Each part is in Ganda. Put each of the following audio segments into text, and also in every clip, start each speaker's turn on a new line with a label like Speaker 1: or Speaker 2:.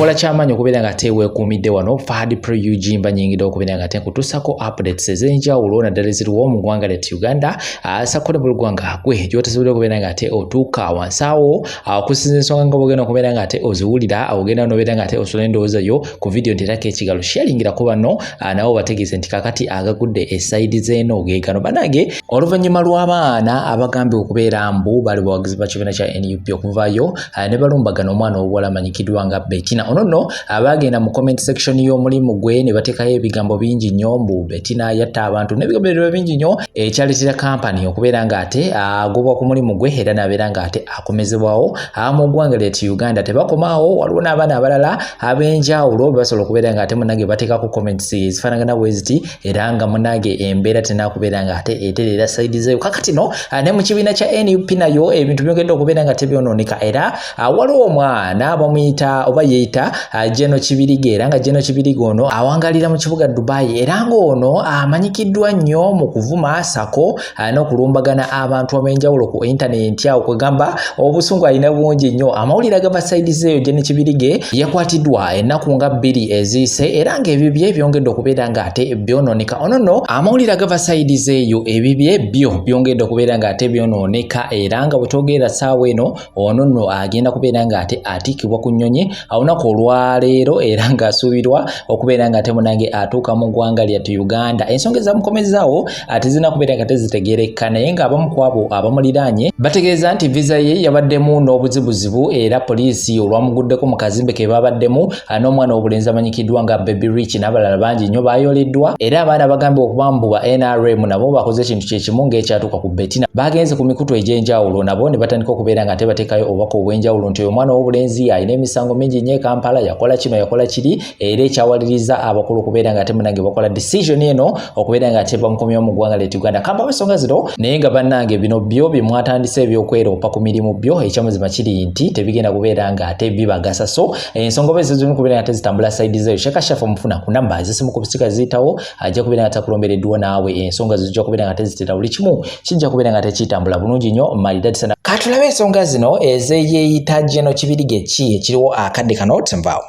Speaker 1: okola kyamaanyi okubeera nga ate weekuumidde wano Fahad Pro UG mba nyingidde okubeera nga ate nkutuusako updates ez'enjawulo naddala eziriwo mu ggwanga lyattu Uganda sakole mu ggwanga gwe gy'otasobola okubeera nga ate otuuka wansi awo okusinza ensonga nga bw'ogenda okubeera nga ate oziwulira ogenda n'obeera nga ate osobola endowoozayo ku vidiyo nteerako ekigalo sharingirako bano nabo bategeeze nti kakati agagudde esayidi z'eno ge gano banange oluvannyuma lw'abaana abagambye okubeera mbu bali bawagizi ba kibiina kya NUP okuvaayo ne balumbagana omwana w'obuwala amanyikiddwa nga Bettina ono nno abagenda mu comment section y'omulimu gwe ne bateekayo ebigambo bingi nnyo mbu Bettina yatta abantu n'ebigambo ebirala bingi nnyo ekyaleetera kampani okubeera nga ate agobwa ku mulimu gwe era n'abeera nga ate akomezebwawo mu ggwanga lyattu Uganda tebakomaawo waliwo n'abaana abalala ab'enjawulo basobola okubeera nga ate munnange bateekako comments ezifaanagana bwe ziti era nga munnange embeera tenaakubeera nga ate eterera sayidi zeeyo kakati no ne mu kibiina kya NUP nayo ebintu byogedde okubeera nga tebyonooneka era waliwo omwana bamuyita oba yeeyita Jeno Kibirige era nga Jeno Kibirige ono awangalira mu kibuga Dubai era ng'ono amanyikiddwa nnyo mu kuvuma sako n'okulumbagana abantu ab'enjawulo ku intaneti awo kwegamba obusungu alina bungi nnyo amawulire agava sayidi zeeyo Jeno Kibirige yakwatiddwa ennaku nga 2 eziyise era ng'ebibye byongedde okubeera nga ate byonooneka ono nno amawulire agava sayidi zeeyo ebibye byo byongedde okubeera nga ate byonooneka era nga bwe twogerera ssaawa eno ono nno agenda kubeera nga ate atiikibwa ku nnyonyi olunaku olwaleero era ng'asuubirwa okubeera nga ate munange atuuka mu ggwanga lyattu Uganda ensonga ezamukomezaawo tezirina kubeera nga tezitegeereka naye ng'abamu ku abo abamuliraanye bategeeza nti visa ye yabaddemu n'obuzibuzibu era poliisi olwamuguddeko mu kazimbe ke babaddemu n'omwana w'obulenzi amanyikiddwa nga Baby Rich n'abalala bangi nnyo baayoleddwa era abaana bagambye okubambuwa NRM nabo bakoze ekintu kye kimu ng'ekyatuuka ku Bettina bagenze ku mikutu egy'enjawulo nabo ne batandika okubeera nga ate bateekayo obubaka obw'enjawulo nti omwana w'obulenzi alina emisango mingi nnyo e Kampala yakola kino yakola kiri era ekyawaliriza abakulu okubeera nga ate munange bakola decision eno okubeera nga ate bamukomyewo mu ggwanga lyattu Uganda kamba ensonga zino naye nga bannange bino byo bye mwatandise ebyokweropa ku mirimu byo ekyamazima kiri nti tebigenda kubeera nga ate bibagasa so ensonga oba ezizirina kubeera nga ate zitambula sayidi zeeyo Shaka Shafa mufuna ku namba ezisimu ku bisika ziyitawo ajja kubeera nga takulombereddwa naawe ensonga zijja kubeera nga tezitera buli kimu kijja kubeera nga tekitambula bulungi nnyo malidadi sana katulabe ensonga zino ezeyeeyita Jeno Kibirige ki ekiriwo akadde kano tenvaawo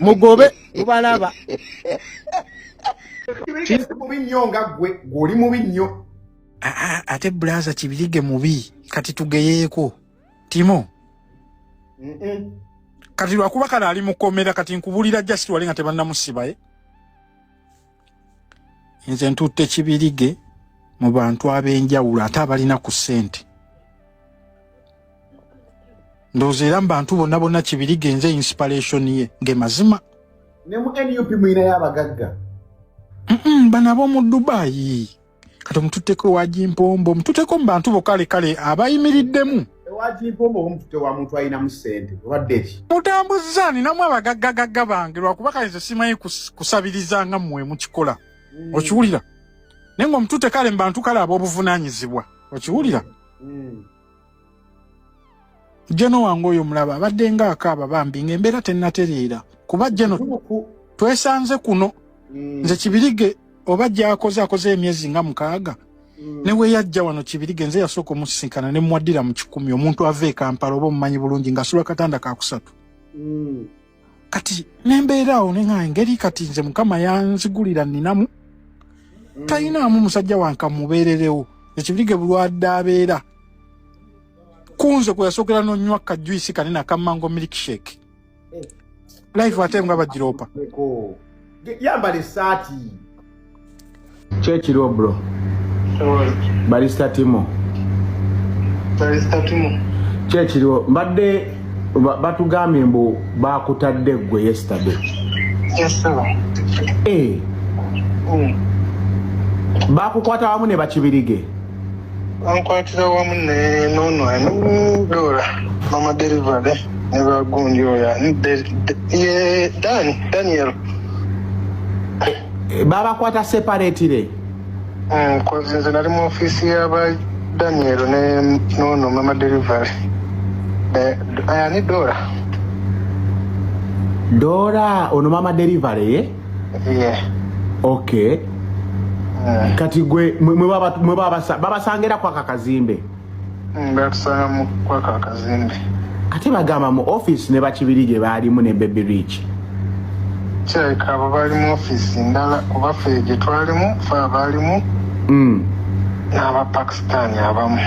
Speaker 2: mugobe mubalaba
Speaker 3: mubi nnyo nga gwe gweoli mubi nnyo
Speaker 2: ate Blaza Kibirige mubi kati tugeyeeko Timo kati lwakuba kale ali mukomera kati nkubulira just wali nga tebannamusibaye nze ntutte Kibirige mu bantu ab'enjawulo ate abalina ku ssente ndowooza era mu bantu bonna bonna Kibirige nze inspiration ye ng'emazima
Speaker 3: ne mu NUP muyinayo abagagga
Speaker 2: bano ab'omu Dubai kati omututteko ewa Jimpombo omututteko mu bantu bokale kale abayimiriddemu
Speaker 3: ewa Jimpombo omututte wa muntu alinamu ssente obadde ki
Speaker 2: mutambuza ninamu abagaggagagga bange lwakuba kale nze simanyi kusabiriza nga mmwe mukikola okiwulira naye ng'omututte kale mu bantu kale ab'obuvunaanyizibwa okiwulira Jeno wange oyo mulaba abadde ng'akaaba bambi ng'embeera tennatereera kuba Jeno twesanze kuno nze Kibirige oba akoze emyezi nga 6 ne we yajja wano Kibirige nze yasooka omusisinkana ne mwaddira mu 10 omuntu ava e Kampala oba omumanyi bulungi ng'asula katanda ka 3 kati n'embeera awo ne nga engeri kati nze Mukama yanzigulira nninamu talinamu musajja wange mubeererewo Kibirige bulwadde abeera kunze kwe yasookera n'onywa kajuisi kanene akamango milkshake life ate nga bagiropa
Speaker 3: yambala essaati
Speaker 4: kyekiro bro Barista Timo kyekiro mbadde batugambye mbu bakutadde gwe yesterday bakukwata wamu ne Bakibirige
Speaker 5: bankwatira wamu ne nono Dora mama delivery ne bagundi oya ye Daniel
Speaker 4: babakwata separately
Speaker 5: nze nali mu office y'aba Daniel ne nono mama delivery ni
Speaker 4: Dora ono mama delivery okay kati gwe
Speaker 5: babasangira kwa kakazimbe batusanga mu kwa kakazimbe
Speaker 4: ate bagamba mu office ne bakibirige baalimu ne Baby Rich.
Speaker 5: Kirabika abo bali mu office ndala oba ffe gye twalimu ffe abaalimu n'Abapakisitaani abamu.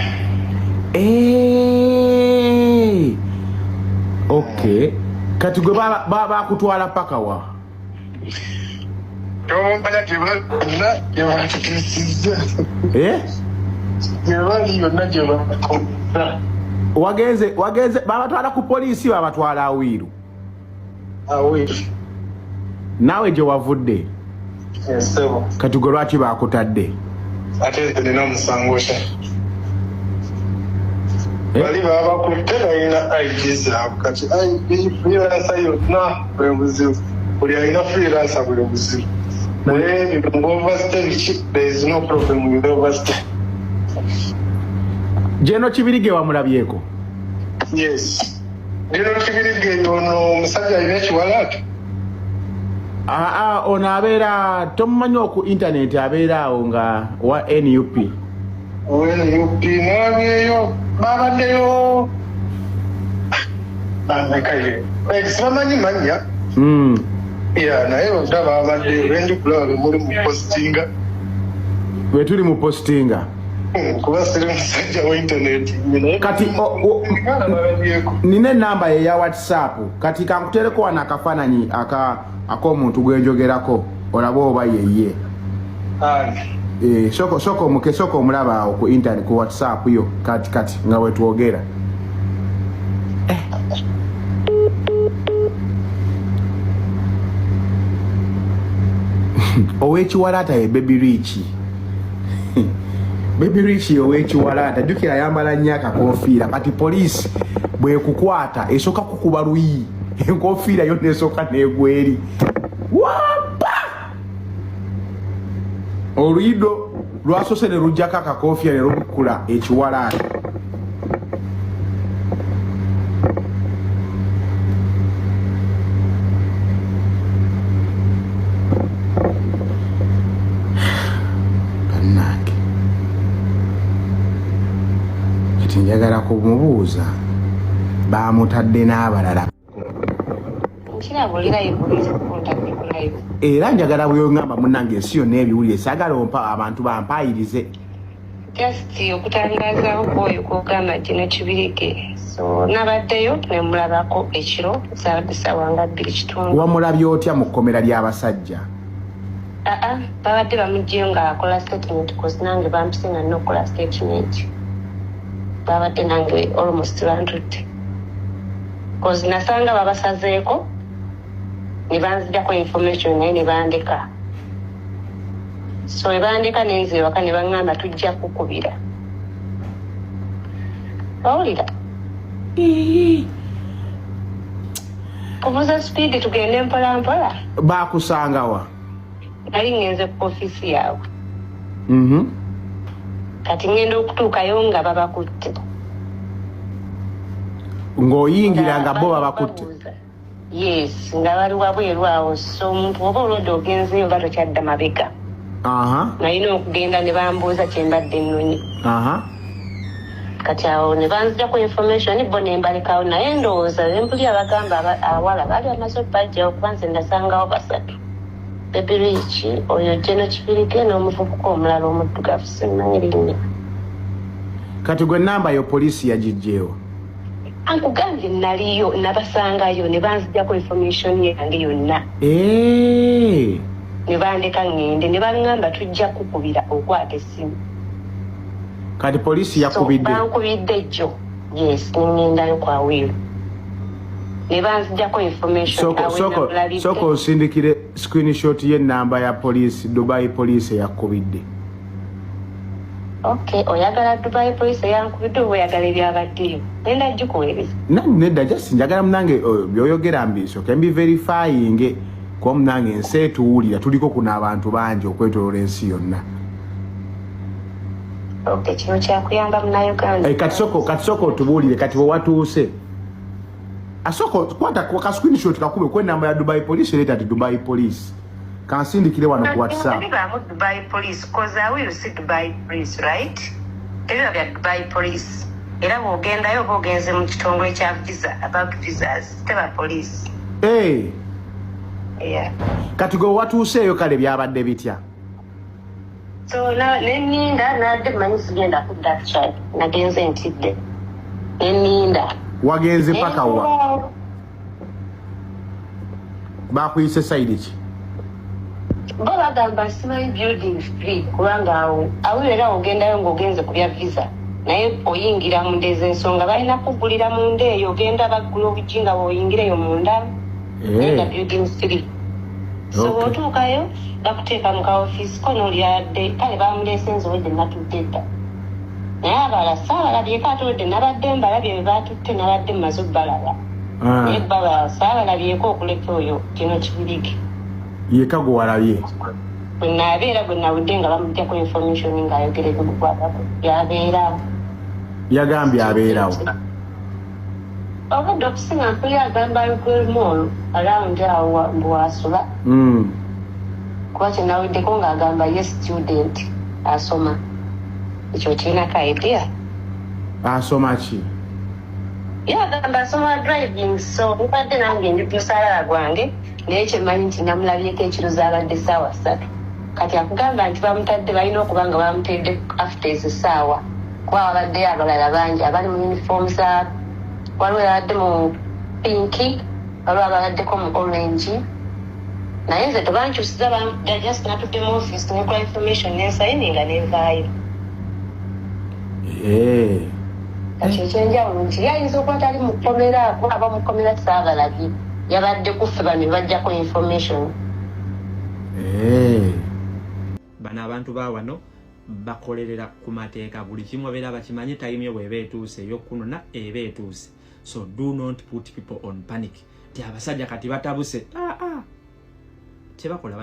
Speaker 4: Okay. Kati gwe bakutwala paka wa?
Speaker 5: Tombala gye batukisizza. Gye bali yonna gye batukisizza.
Speaker 4: Wagenze babatwala ku poliisi babatwala Awiru.
Speaker 5: Awiru.
Speaker 4: Naawe gye wavudde?
Speaker 5: Sebo.
Speaker 4: Kati gwe lwaki bakutadde?
Speaker 5: Ate nina musango ki? Bali babakutte balina ID zaabwe kati freelancer yonna bwe buzibu. Buli alina freelancer buli buzibu. Naye mu overstay there is no problem with overstay.
Speaker 4: Jeno Kibirige wamulabyeko?
Speaker 5: Yes. Jeno Kibirige ono omusajja alina ekiwalaata?
Speaker 4: Ono abeera tomumanyi ku internet abeera awo nga wa NUP.
Speaker 5: NUP mwabyeyo babaddeyo bamekayo sibamanyi manya naye odda babaddeyo bendi kulaba bemuli mu postinga
Speaker 4: bwe tuli mu postinga
Speaker 5: kuba siri musajja wa internet
Speaker 4: kati nina enamba ye ya WhatsApp kati kankutereko wano akafaananyi ak'omuntu gwenjogerako olaba oba yeye soko omulaba awo ku internet ku WhatsApp yo kati nga wetwogera owekiwalaata ye Baby Rich. Baby Rich owekiwalaata jjukira ayambala nnyo akakofiira kati poliisi bwekukwata esooka kukuba luyi enkofiira yonna esooka n'egweri wampa oluyido lwasose ne lujjako akakofiira ne lubukula ekiwalaata. Njagala kumubuuza bamutadde n'abalala era njagala bweyongamba munnange ensi yonna ebiwulire saagala abantu bampayirize
Speaker 6: just okutangaazaako kwoyo kwogamba Jeno Kibirige so nabaddeyo ne mulabako ekiro zabadde ssaawa nga 2:30.
Speaker 4: wamulabye otya mu kkomera ly'abasajja?
Speaker 6: babadde bamugyeyo ng'akola statement cause nange bampisenga nnyo okukola statement. Babadde nange almost 100 cause nasanga babasazeeko ne banzijako information naye ne bandeka so ebandeka nenze waka ne baŋŋamba tujja kukubira bawulira kuvuza speed tugende mpola mpola.
Speaker 4: Bakusangawa?
Speaker 6: Nali ngenze ku office yaabwe kati ngenda okutuukayo nga babakutte
Speaker 4: ng'oyingira nga bo babakutte?
Speaker 6: Yes, nga bali wabweru awo so omuntu oba olwedde ogenzeyo nga tokyadda mabega nalina okugenda ne bambuuza kyembadde nnonyi kati awo ne banzijako information bo ne mbalekawo naye ndowooza empuli abagamba awala baali amaze okubajjawo kuba nze nasangawo basatu Baby Rich oyo Jeno Kibirige n'omuvubuka omulala omuddugavu simanyi linnya.
Speaker 4: Kati gwe nnamba yo poliisi yagiggyewo?
Speaker 6: Ankugambye naliyo nabasangayo ne banzijjako information yange yonna ne bandeka ngende ne baŋŋamba tujja kukubira okwata essimu.
Speaker 4: Kati poliisi yakubidde?
Speaker 6: Bankubidde jjo yes nengendayo kwa Awiru ne banzijjako information
Speaker 4: soko osindikire screenshot y'ennamba ya poliisi Dubai poliisi yakubidde.
Speaker 6: Okay, oyagala Dubai poliisi yankubidde oba oyagala ebyabaddeyo? Nenda gikuweereza.
Speaker 4: Nedda just njagala munange byoyogera mbisooke mbiverifyinge kuba munange ensi etuwulira tuliko kuno abantu bangi okwetoloola ensi yonna.
Speaker 6: Okay, kino kyakuyamba munnayuganda.
Speaker 4: Kati soko otubuulire kati we watuuse. Asoko kwata kwa screenshot kakube kwa namba ya Dubai police letter to Dubai police. Kansindikire wano ku WhatsApp.
Speaker 6: Dubai police cause I will see Dubai police, right? Tell you Dubai police. era bw'ogendayo oba ogenze mu kitongole kya visa about visas teba police. Yeah.
Speaker 4: Kati gwe watuuseeyo kale byabadde bitya?
Speaker 6: So neninda nadde manyi sigenda kudda kukyali nagenze ntidde neninda.
Speaker 4: Wagenze paka wa? Bakuyise side ki?
Speaker 6: Bo bagamba simanyi building free kubanga awo era ogendayo ng'ogenze ku bya visa naye oyingira mu ndeeza ensonga balina kugulira mu ndeeyo ogenda baggula obujinga bw'oyingireyo munda nenda building free. So bw'otuukayo bakuteeka mu kaofiisi ko n'olyadde kale bamuleese nziwedde natutte dda naye abala saabalabyeko atudde nabadde mbalabye bye baatutte nabadde mmaze obbalaba naye baba saabalabyeko okuleka oyo kino kibirike
Speaker 4: yeka gwe walabye
Speaker 6: bwe naabeera bwe nawudde nga bamuggyako information ng'ayogera ebigukwatako yabeerawo
Speaker 4: yagambye abeerawo
Speaker 6: obadde okusinga nkuli agamba lugolmol around awo mbwasula kuba kyenaweddeko ng'agamba ye student asoma ekyo kirinako idea
Speaker 4: asoma ki
Speaker 6: yagamba asoma driving so mbadde nange ndi musalala gwange naye kyemanyi nti namulabyeko ekiro zaabadde essaawa 3 kati akugamba nti bamutadde balina okuba nga bamutedde after ezo essaawa kuba wabaddeyo abalala bangi abali mu uniform zaabo waliwo yabadde mu pinki waliwo abaladdeko mu orange naye nze tebankyusiza just natudde mu office nekola information nensayininga nenvaayo kati ekyenjawulo nti yayinza okuba tali mukomera kuba aba mukomera saabalabye yabadde kufe bano bajjako information.
Speaker 7: Bano abantu baawano bakolerera ku mateeka buli kimu babeera bakimanyi time yo bw'eba etuuse ey'okkunona eba etuuse. So do not put people on panic. Ti abasajja kati batabuse kyebakola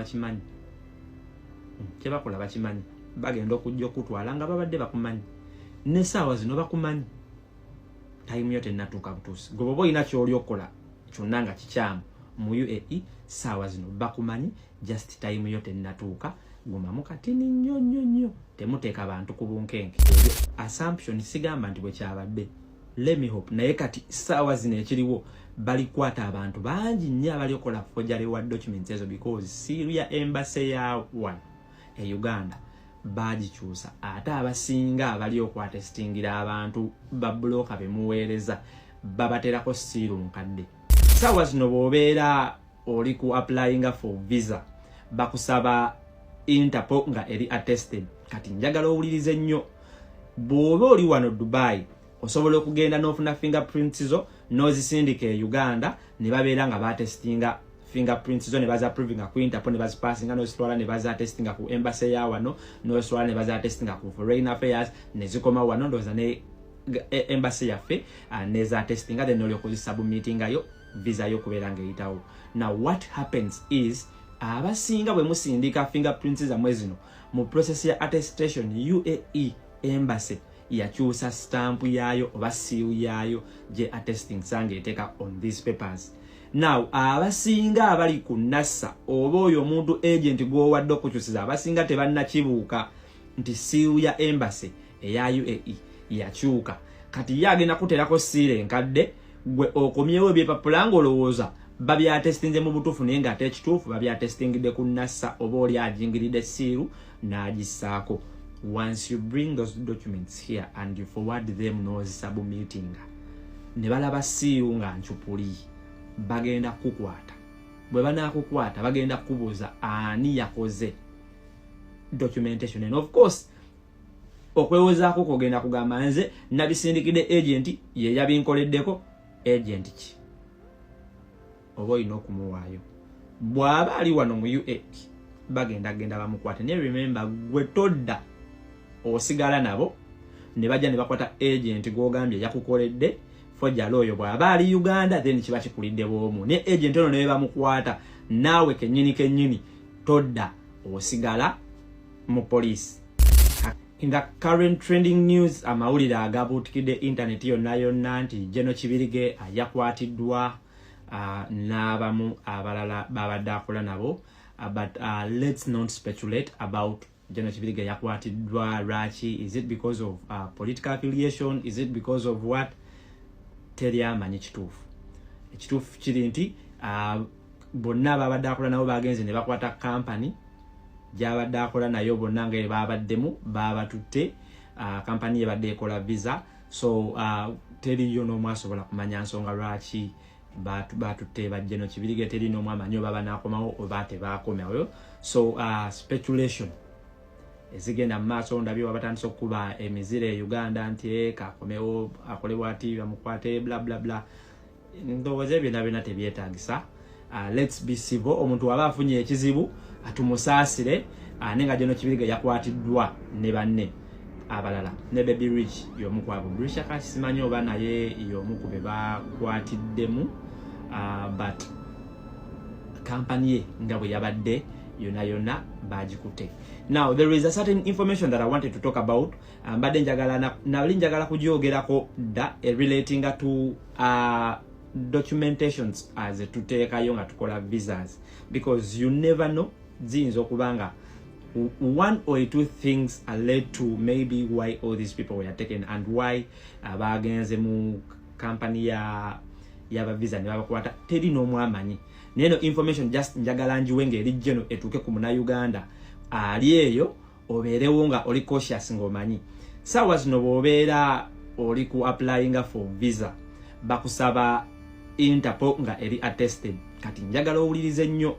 Speaker 7: bakimanyi bagenda okujja okutwala nga babadde bakumanyi n'essaawa zino bakumanyi time yo tennatuuka butuusi gwe bw'oba olina ky'oli okukola kyonna nga kikyamu mu UAE ssaawa zino bakumanyi just time yo tennatuuka gumamu katini nnyo temuteeka bantu ku bunkenke assumption sigamba nti bwe kyabadde let me hope naye kati ssaawa zino ekiriwo balikwata abantu bangi nnyo abali okola forgery wa documents ezo because Syria embassy ya wano e Uganda bagikyusa ate abasinga abali okwatestingira abantu babulooka bemuweereza babaterako siiru mukadde. Ssaawa zino bw'obeera oli ku applying for visa bakusaba Interpol nga eri attested. Kati njagala owulirize nnyo bw'oba oli wano Dubai osobola okugenda n'ofuna fingerprints zo n'ozisindika e Uganda ne babeera nga batestinga fingerprints zo ne baza proving ku Interpol ne bazipassinga n'ozitwala ne baza testinga ku embassy ya wano n'ozitwala ne baza testinga ku foreign affairs ne zikoma wano ndooza ne embassy yaffe neza testinga then olyoka ozisubmittinga yo visa yo kubeera ng'eyitawo. Now what happens is abasinga bwe musindika fingerprints zammwe zino mu process ya attestation UAE embassy yakyusa stamp yayo oba siiru yayo gye attesting sange eteeka on these papers. Now abasinga abali ku NASA oba oyo omuntu agent gw'owadde okukyusiza abasinga tebannakibuuka nti siiru ya embassy eya UAE yakyuka kati ye agenda kuteerako siiru enkadde gwe okomyewo ebyepapula ng'olowooza babyatestinze mu butuufu naye ng'ate ekituufu babyatestingidde ku NASA oba oli ajingiridde siiru n'agissaako. Once you bring those documents here and you forward them n'ozisubmittinga ne balaba siiru nga ncupuli bagenda kukwata. Bwe banaakukwata bagenda kubuuza ani yakoze documentation and of course okwewozaako kogenda kugamba nze nabisindikidde agent ye yabinkoleddeko agent ki oba olina okumuwaayo. Bw'aba ali wano mu UAE bagenda bamukwate naye remember gwe todda osigala nabo ne bajja ne bakwata agent gw'ogambye yakukoledde forgery oyo bw'aba ali Uganda then kiba kikulidde bw'omu naye agent ono ne bamukwata naawe kennyini todda osigala mu police. In the current trending news amawulire agabuutikidde internet yonna nti General Kibirige yakwatiddwa n'abamu abalala babadde akola nabo but let's not speculate about General Kibirige yakwatiddwa lwaki? Is it because of political affiliation? Is it because of what? Teri amanyi kituufu. Ekituufu kiri nti bonna babadde akola nabo bagenze ne bakwata company gyabadde akola nayo bonna nga babaddemu babatutte company ebadde ekola visa. So teriyo n'omu asobola kumanya nsonga lwaki batutte ba General Kibirige. Teri n'omu amanyi oba banaakomawo oba tebaakomawo. So speculation ezigenda mu maaso ndabyo wabatandise okuba emizire e Uganda nti kakomewo akolebwa ati bamukwate bla bla bla. Ndowooza ebyo byonna tebyetaagisa. Let's be civil. Omuntu waba afunye ekizibu atumusaasire nenga General Kibirige yakwatiddwa ne banne abalala ne Baby Rich y'omu ku abo. Brisha kasimanyi oba naye y'omu ku be bakwatiddemu but company ye nga bwe yabadde yona bagikute. Now there is a certain information that I wanted to talk about. Mbadde njagala kugyogerako da relating to documentations as tuteekayo nga tukola visas, because you never know ziyinza okubanga one or two things are led to maybe why all these people were taken and why bagenze mu company ya visa ne babakwata. Teri n'omu amanyi. Neno information just njagala njiwe ng'eri geno etuuke ku Munnayuganda ali eyo obeerewo nga oli cautious ng'omanyi. Saawa zino bw'obeera oli ku applying for visa bakusaba Interpol nga eri attested. Kati njagala owulirize nnyo,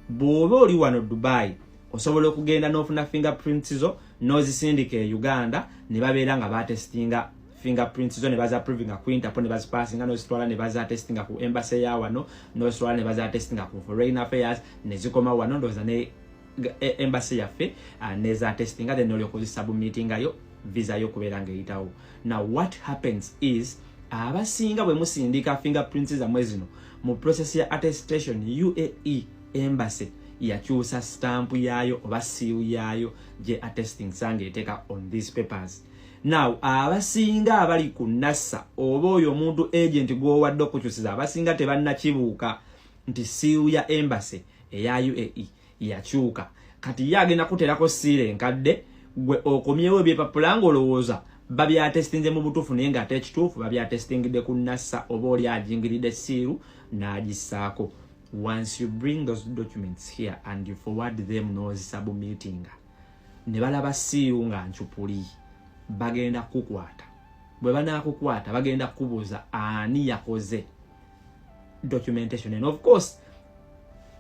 Speaker 7: bw'oba oli wano Dubai osobola okugenda n'ofuna fingerprints zo n'ozisindika e Uganda ne babeera nga batestinga fingerprints zo ne baza proving ku Interpol ne bazipassinga n'ozitwala ne baza testinga ku embassy ya wano n'ozitwala ne baza testinga ku foreign affairs ne zikoma wano ndoza ne embassy yaffe ne za testinga then olyoka ozisubmittinga yo visa yo kubeera ng'eyitawo. Now what happens is abasinga bwe musindika fingerprints za mwezino mu process ya attestation UAE embassy yakyusa stamp yayo oba seal yayo je attesting sange eteka on these papers. Now abasinga abali ku NASA oba oyo omuntu agent gwowadde okukyusiza abasinga tebannakibuuka nti seal ya embassy eya UAE yakyuka. Kati yagenda kuterako seal enkadde gwe okomyewo ebyepapula ng'olowooza babyatestinze mu butuufu naye ng'ate ekituufu babyatestingidde ku NASA oba oli ajingiridde siiru n'agissaako. Once you bring those documents here and you forward them n'ozisubmitting ne balaba siiru nga ncupuli bagenda kukwata. Bwe banaakukwata bagenda kubuuza ani yakoze documentation, and of course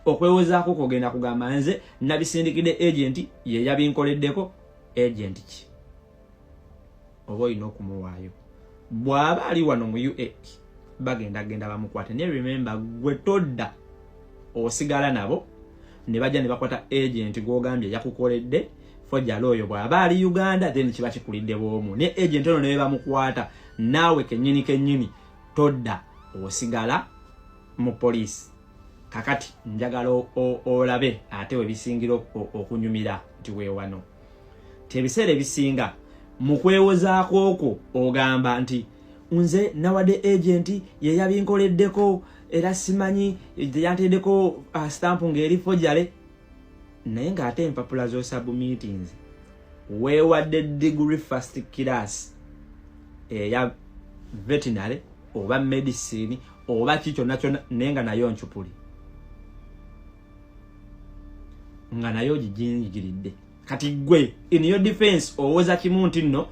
Speaker 7: okwewozaako kogenda kugamba nze nabisindikidde agent ye yabinkoleddeko. Agent ki oba olina okumuwaayo. Bw'aba ali wano mu UAE bagenda bamukwate. Ne remember gwe todda osigala nabo ne bajja ne bakwata agent gw'ogambye yakukoledde forgery oyo. Bw'aba ali Uganda then kiba kikulidde bw'omu. Ne agent ono ne bamukwata naawe kennyini todda osigala mu police. Kakati njagala olabe ate we bisingira okunyumira nti weewano. Tebiseera ebisinga mu kwewozaako okwo ogamba nti nze nawadde agent ye yabinkoleddeko era simanyi yanteddeko stamp ng'eri forgery. Naye ng'ate empapula z'osubmittings weewadde degree first class eya veterinary oba medicine oba kikyonna naye nga nayo ncupuli nga nayo gijingiridde. Kati gwe in your defense owoza kimu nti nno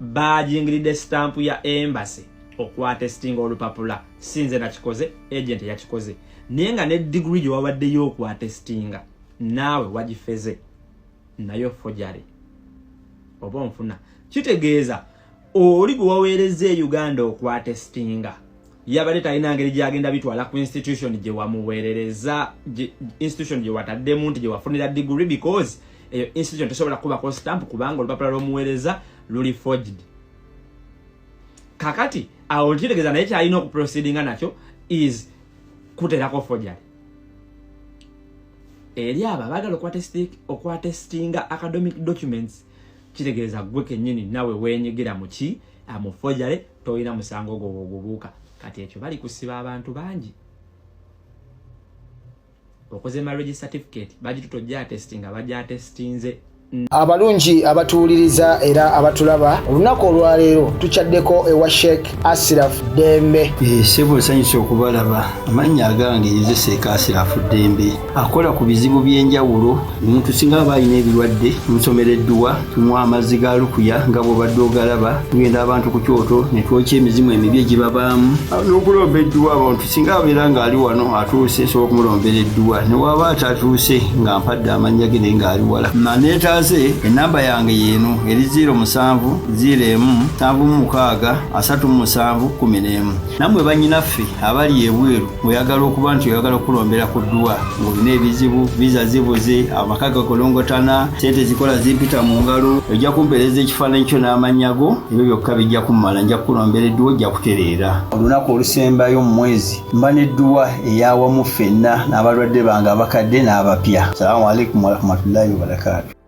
Speaker 7: bajingiridde stamp ya embassy okwatestinga olupapula sinze nakikoze agent yakikoze naye nga ne degree gye wawaddeyo okwatestinga naawe wagifeze nayo forgery oba onfuna. Kitegeeza oli gwe waweereza e Uganda okwatestinga yabadde talina ngeri gyagenda bitwala ku institution gye wamuweerereza, institution gye wataddemu nti gye wafunira degree, because eyo institution tesobola kubako stamp kubanga olupapula lw'omuweereza luli forged. Kakati awo kitegeeza naye kyalina okuproceedinga nakyo is kuterako forgery. Eri abo abaagala okwatestinga academic documents kitegeeza gwe kennyini nawe weenyigira mu ki mu forgery tolina musango gwo ogubuuka. Kati ekyo bali kusiba abantu bangi. Okoze marriage certificate bagitutojja testinga bajja testinze
Speaker 8: Abalungi abatuuliriza era abatulaba olunaku olwaleero tukyaddeko ewa Sheikh Ashraf Dembe.
Speaker 9: Sebo sanyusa okubalaba amannya agange Seeka Ashraf Dembe akola ku bizibu by'enjawulo. Omuntu singa aba alina ebirwadde musomereddwa tunywa amazzi ga lukuya nga bw'obadde ogalaba tugenda abantu ku kyoto ne twokya emizimu emibi egibabaamu n'okulomba edduwa. Abantu singa abeera ng'ali wano atuuse sobola okumulombera edduwa ne waba atatuuse nga mpadde amannya ge naye ng'ali wala. Neetaaze enamba yange yeeno eri 0701763711. Nammwe bannyinaffe abali ebweru oyagala okuba nti oyagala okulombera ku dduwa ng'olina ebizibu viza zibuze amaka gakolongotana sente zikola zimpita mu ngalo ojja kumpeereza ekifaananyi kyo n'amannya go ebyo byokka bijja kummala nja kukulombera edduwa ojja kutereera. Olunaku olusembayo mu mwezi mba n'edduwa eyawamu ffenna n'abalwadde bange abakadde n'abapya. Salaamu alaikum warahmatullahi wabarakatuh.